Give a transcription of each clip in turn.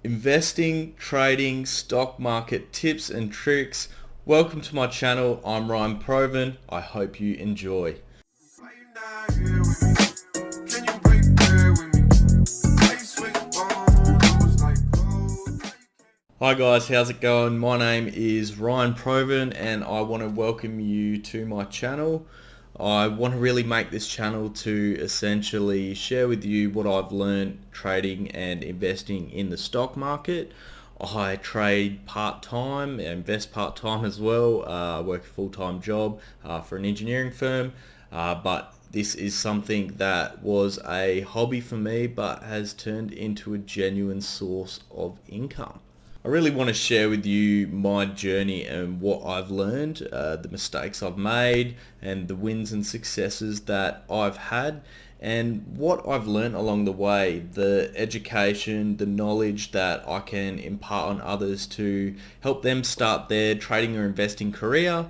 Investing, trading, stock market tips and tricks. Welcome to my channel. I'm Ryan Provan. I hope you enjoy. Hi guys, how's it going? My name is Ryan Provan and I want to welcome you to my channel. I want to really make this channel to essentially share with you what I've learned trading and investing in the stock market. I trade part-time, invest part-time as well. I work a full-time job for an engineering firm, but this is something that was a hobby for me but has turned into a genuine source of income. I really want to share with you my journey and what I've learned, the mistakes I've made and the wins and successes that I've had, and what I've learned along the way, the education, the knowledge that I can impart on others to help them start their trading or investing career,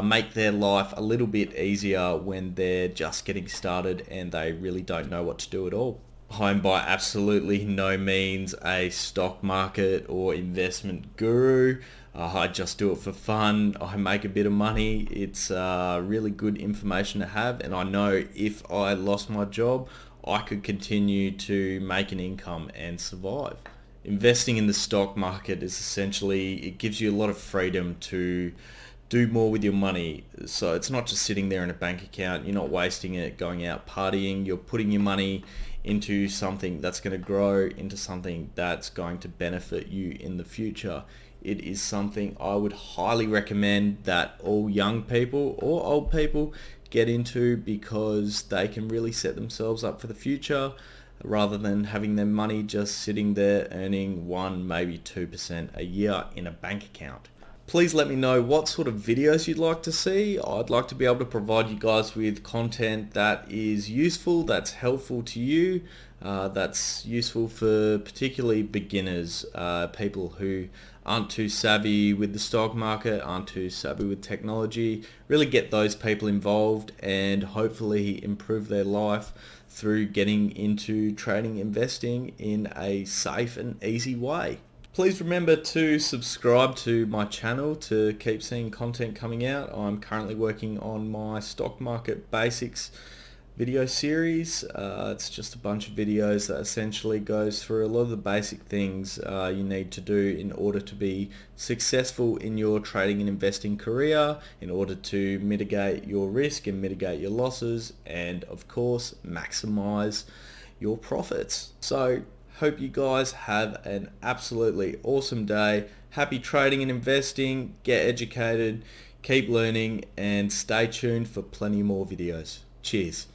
make their life a little bit easier when they're just getting started and they really don't know what to do at all. I'm by absolutely no means a stock market or investment guru. I just do it for fun. I make a bit of money. It's really good information to have, and I know if I lost my job, I could continue to make an income and survive. Investing in the stock market is essentially, it gives you a lot of freedom to do more with your money. So it's not just sitting there in a bank account. You're not wasting it going out partying. You're putting your money into something that's going to grow, into something that's going to benefit you in the future. It is something I would highly recommend that all young people or old people get into, because they can really set themselves up for the future rather than having their money just sitting there earning 1, maybe 2% a year in a bank account. Please let me know what sort of videos you'd like to see. I'd like to be able to provide you guys with content that is useful, that's helpful to you, that's useful for particularly beginners, people who aren't too savvy with the stock market, aren't too savvy with technology. Really get those people involved and hopefully improve their life through getting into trading, investing in a safe and easy way. Please remember to subscribe to my channel to keep seeing content coming out. I'm currently working on my stock market basics video series. It's just a bunch of videos that essentially goes through a lot of the basic things you need to do in order to be successful in your trading and investing career, in order to mitigate your risk and mitigate your losses, and of course maximize your profits. So hope you guys have an absolutely awesome day. Happy trading and investing. Get educated, keep learning, and stay tuned for plenty more videos. Cheers.